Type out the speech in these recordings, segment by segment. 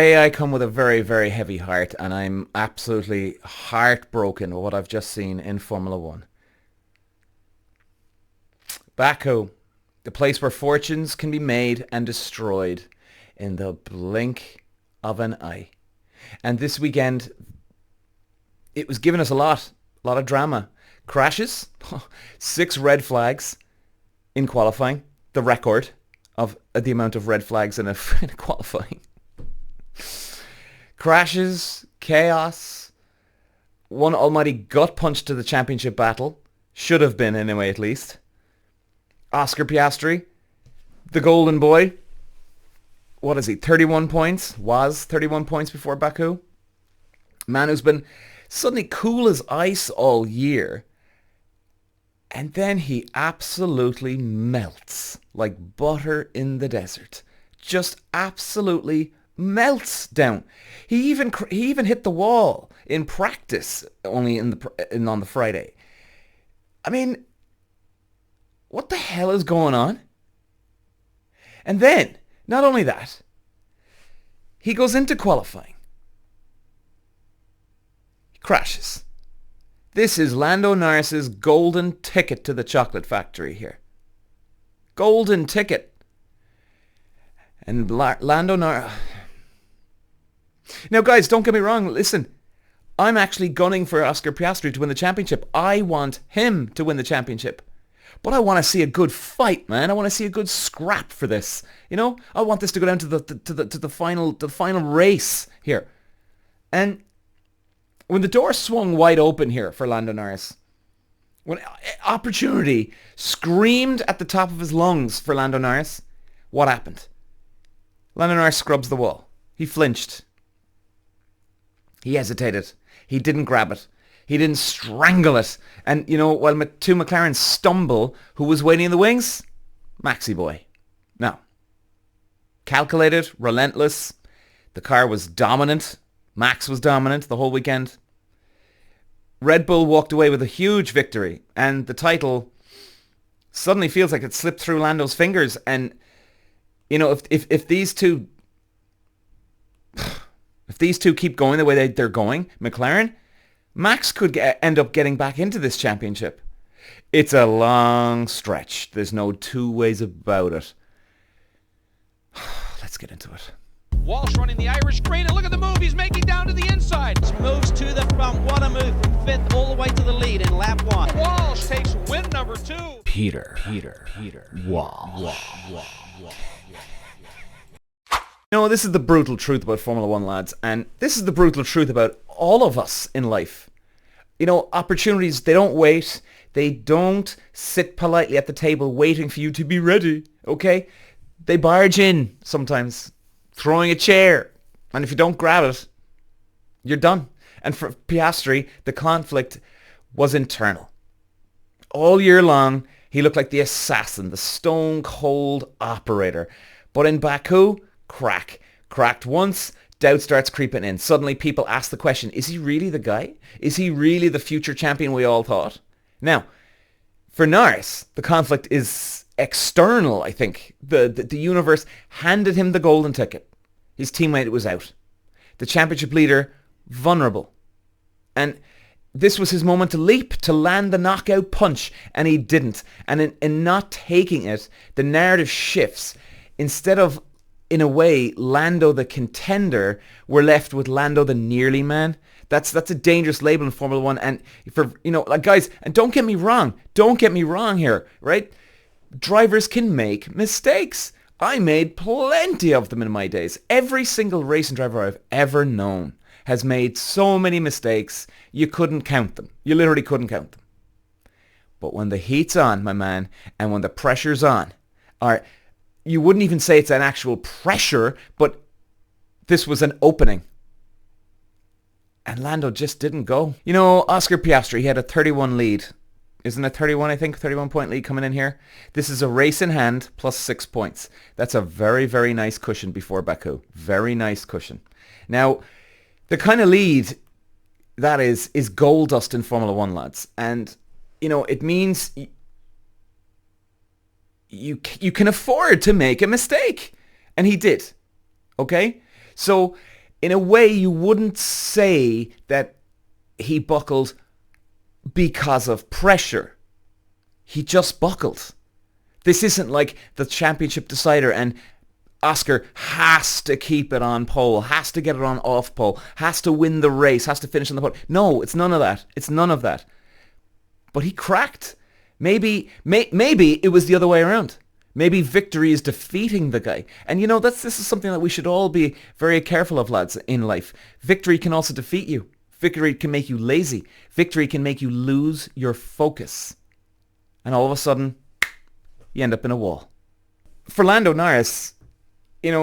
Today I come with a very, very heavy heart, and I'm absolutely heartbroken with what I've just seen in Formula One. Baku, the place where fortunes can be made and destroyed in the blink of an eye. And this weekend, it was giving us a lot of drama. Crashes, 6 red flags in qualifying, the record of the amount of red flags in a in qualifying. Crashes, chaos, one almighty gut punch to the championship battle. Should have been anyway, at least. Oscar Piastri, the golden boy. What is he, 31 points? Was 31 points before Baku. Man who's been suddenly cool as ice all year. And then he absolutely melts like butter in the desert. Just absolutely melts down. He even hit the wall in practice only on the Friday. I mean, what the hell is going on? And then, not only that, he goes into qualifying. He crashes. This is Lando Norris's golden ticket to the chocolate factory here. Golden ticket. And Lando Norris... Now, guys, don't get me wrong. Listen, I'm actually gunning for Oscar Piastri to win the championship. I want him to win the championship. But I want to see a good fight, man. I want to see a good scrap for this. You know, I want this to go down to the final race here. And when the door swung wide open here for Lando Norris, when opportunity screamed at the top of his lungs for Lando Norris, what happened? Lando Norris scrubs the wall. He flinched. He hesitated. He didn't grab it. He didn't strangle it. And, you know, while two McLarens stumble, who was waiting in the wings? Maxi boy. No. Calculated, relentless. The car was dominant. Max was dominant the whole weekend. Red Bull walked away with a huge victory. And the title suddenly feels like it slipped through Lando's fingers. And, you know, if these two... If these two keep going the way they're going, McLaren, Max could end up getting back into this championship. It's a long stretch. There's no two ways about it. Let's get into it. Walsh running the Irish green, and look at the move he's making down to the inside. Moves to the front. What a move from 5th all the way to the lead in lap 1. Walsh takes win number 2. Peter. Walsh. No, this is the brutal truth about Formula One, lads, and this is the brutal truth about all of us in life. You know, opportunities, they don't wait. They don't sit politely at the table waiting for you to be ready, okay? They barge in sometimes, throwing a chair, and if you don't grab it, you're done. And for Piastri, the conflict was internal. All year long, he looked like the assassin, the stone-cold operator. But in Baku... Cracked once, doubt starts creeping in. Suddenly people ask the question, is he really the guy? Is he really the future champion we all thought? Now, for Norris, the conflict is external, I think. The universe handed him the golden ticket. His teammate was out. The championship leader, vulnerable. And this was his moment to leap, to land the knockout punch, and he didn't. And in not taking it, the narrative shifts. Instead of, in a way, Lando the contender, we're left with Lando the nearly man. That's a dangerous label in Formula One. And for, you know, like, guys, and don't get me wrong here, right? Drivers can make mistakes. I made plenty of them in my days. Every single racing driver I've ever known has made so many mistakes, you couldn't count them. You literally couldn't count them. But when the heat's on, my man, and when the pressure's on, or you wouldn't even say it's an actual pressure, but this was an opening. And Lando just didn't go. You know, Oscar Piastri, he had a 31 lead. Isn't it 31, I think? 31-point lead coming in here. This is a race in hand plus 6 points. That's a very, very nice cushion before Baku. Very nice cushion. Now, the kind of lead that is gold dust in Formula One, lads. And, you know, it means you can afford to make a mistake. And he did. Okay? So in a way, you wouldn't say that he buckled because of pressure. He just buckled. This isn't like the championship decider and Oscar has to keep it on pole, has to get it on off pole, has to win the race, has to finish on the pole. No, it's none of that. It's none of that. But he cracked. Maybe it was the other way around. Maybe victory is defeating the guy. And this is something that we should all be very careful of, lads, in life. Victory can also defeat you. Victory can make you lazy. Victory can make you lose your focus. And all of a sudden, you end up in a wall. For Lando Norris,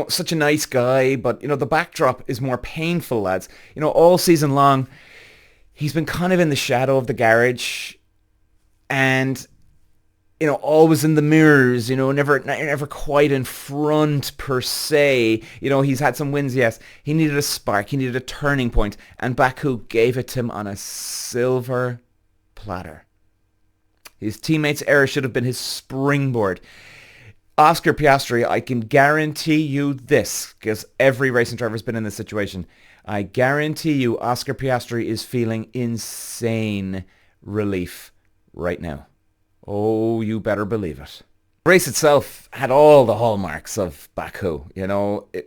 such a nice guy, but, the backdrop is more painful, lads. All season long, he's been kind of in the shadow of the garage and, always in the mirrors, never quite in front per se. He's had some wins, yes. He needed a spark. He needed a turning point, and Baku gave it to him on a silver platter. His teammates' error should have been his springboard. Oscar Piastri, I can guarantee you this, because every racing driver has been in this situation. I guarantee you Oscar Piastri is feeling insane relief right now. Oh, you better believe it. The race itself had all the hallmarks of Baku.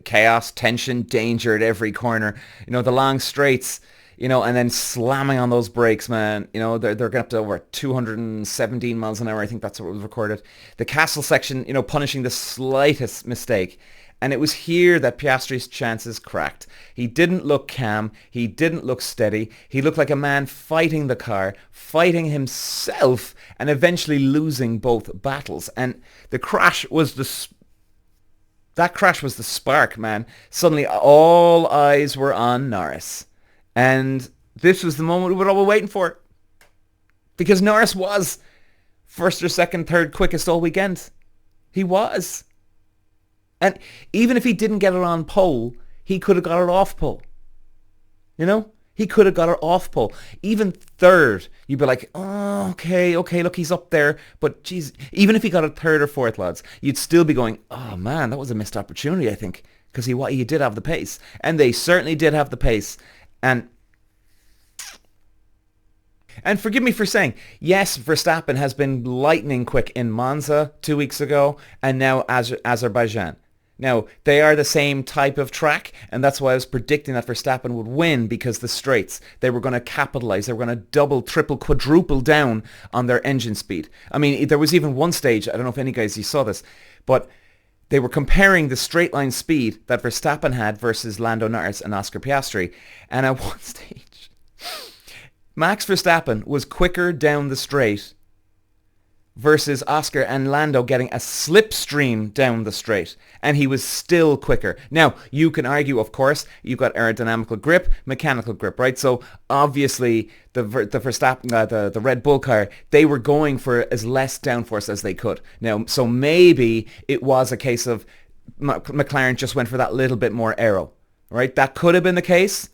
Chaos, tension, danger at every corner. The long straights, and then slamming on those brakes, man. They're going up to over 217 miles an hour. I think that's what was recorded. The castle section, punishing the slightest mistake. And it was here that Piastri's chances cracked. He didn't look calm. He didn't look steady. He looked like a man fighting the car, fighting himself, and eventually losing both battles. And the crash was that crash was the spark, man. Suddenly all eyes were on Norris. And this was the moment we were all waiting for. Because Norris was first or second, third quickest all weekend. He was. And even if he didn't get it on pole, he could have got it off pole. He could have got it off pole. Even third, you'd be like, oh, okay, look, he's up there. But geez, even if he got it third or fourth, lads, you'd still be going, oh man, that was a missed opportunity, I think. Because he did have the pace. And they certainly did have the pace. And forgive me for saying, yes, Verstappen has been lightning quick in Monza 2 weeks ago and now Azerbaijan. Now, they are the same type of track, and that's why I was predicting that Verstappen would win, because the straights, they were going to capitalize. They were going to double, triple, quadruple down on their engine speed. I mean, there was even one stage, I don't know if any guys you saw this, but they were comparing the straight line speed that Verstappen had versus Lando Norris and Oscar Piastri. And at one stage, Max Verstappen was quicker down the straight versus Oscar and Lando getting a slipstream down the straight, and he was still quicker. Now, you can argue, of course, you've got aerodynamical grip, mechanical grip, right? So obviously the Verstappen, the Red Bull car, they were going for as less downforce as they could. Now, so maybe it was a case of McLaren just went for that little bit more aero, right? That could have been the case.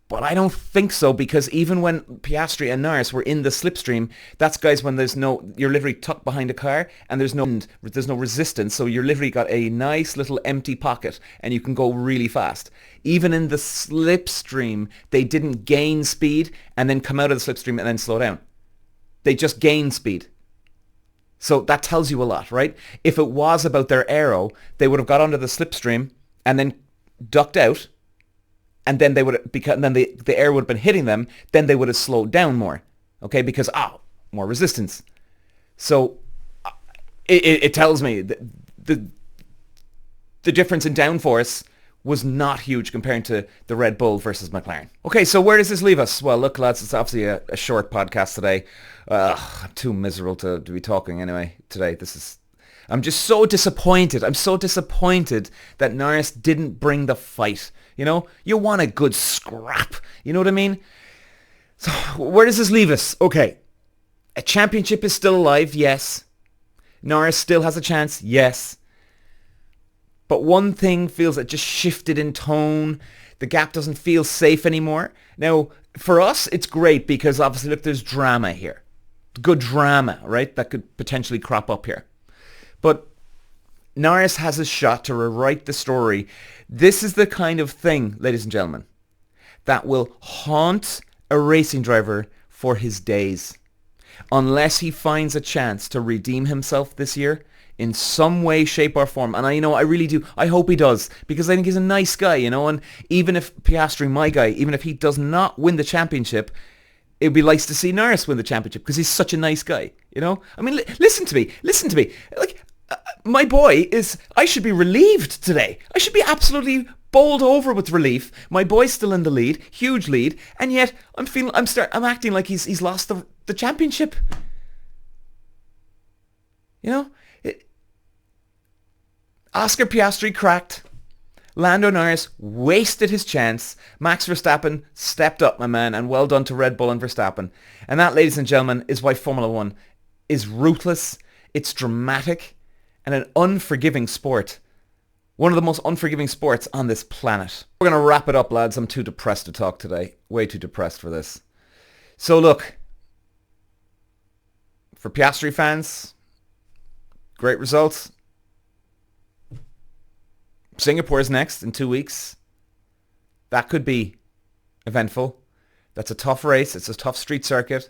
But I don't think so, because even when Piastri and Norris were in the slipstream, that's, guys, when you're literally tucked behind a car and there's no resistance, so you're literally got a nice little empty pocket and you can go really fast. Even in the slipstream, they didn't gain speed and then come out of the slipstream and then slow down. They just gained speed. So that tells you a lot, right? If it was about their aero, they would have got onto the slipstream and then ducked out. And then the air would have been hitting them. Then they would have slowed down more, okay? Because more resistance. So it tells me that the difference in downforce was not huge compared to the Red Bull versus McLaren. Okay, so where does this leave us? Well, look, lads, it's obviously a short podcast today. I'm too miserable to be talking anyway today. I'm just so disappointed. I'm so disappointed that Norris didn't bring the fight. You want a good scrap. You know what I mean? So where does this leave us? Okay, a championship is still alive, yes. Norris still has a chance, yes. But one thing feels it just shifted in tone. The gap doesn't feel safe anymore. Now, for us, it's great because obviously, look, there's drama here. Good drama, right? That could potentially crop up here. But Norris has a shot to rewrite the story. This is the kind of thing, ladies and gentlemen, that will haunt a racing driver for his days. Unless he finds a chance to redeem himself this year in some way, shape or form. And I really do. I hope he does, because I think he's a nice guy, and even if Piastri, my guy, even if he does not win the championship, it'd be nice to see Norris win the championship because he's such a nice guy, I mean, listen to me. Like, my boy I should be relieved today. I should be absolutely bowled over with relief. My boy's still in the lead, huge lead, and yet I'm acting like he's lost the championship. Oscar Piastri cracked. Lando Norris wasted his chance. Max Verstappen stepped up, my man, and well done to Red Bull and Verstappen. And that, ladies and gentlemen, is why Formula 1 is ruthless, it's dramatic, and an unforgiving sport. One of the most unforgiving sports on this planet. We're going to wrap it up, lads. I'm too depressed to talk today. Way too depressed for this. So look, for Piastri fans, great results. Singapore is next in 2 weeks. That could be eventful. That's a tough race. It's a tough street circuit.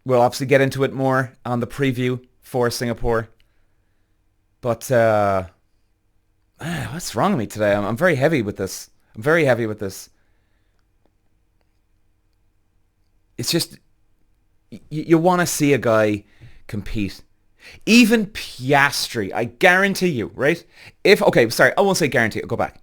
We'll obviously get into it more on the preview for Singapore. But what's wrong with me today? I'm very heavy with this. It's just, you want to see a guy compete. Even Piastri, I guarantee you, right? I won't say guarantee, I'll go back.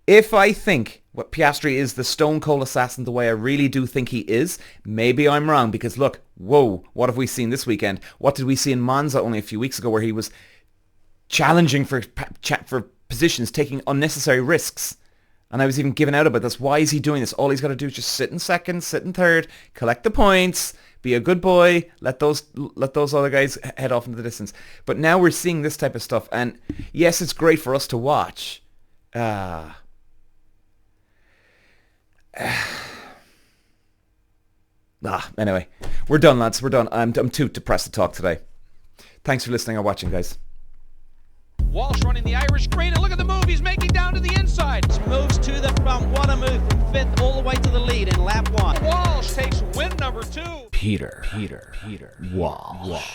If I think what Piastri is the stone cold assassin the way I really do think he is, maybe I'm wrong, because look, whoa, what have we seen this weekend? What did we see in Monza only a few weeks ago, where he was challenging for positions, taking unnecessary risks? And I was even giving out about this. Why is he doing this? All he's got to do is just sit in second, sit in third, collect the points, be a good boy, let those other guys head off into the distance. But now we're seeing this type of stuff, and yes, it's great for us to watch. Anyway, we're done, lads. We're done. I'm too depressed to talk today. Thanks for listening or watching, guys. Walsh running the Irish green, and look at the move he's making down to the inside. Moves to the front. What a move from fifth all the way to the lead in lap 1. Walsh takes win number 2. Peter. Walsh.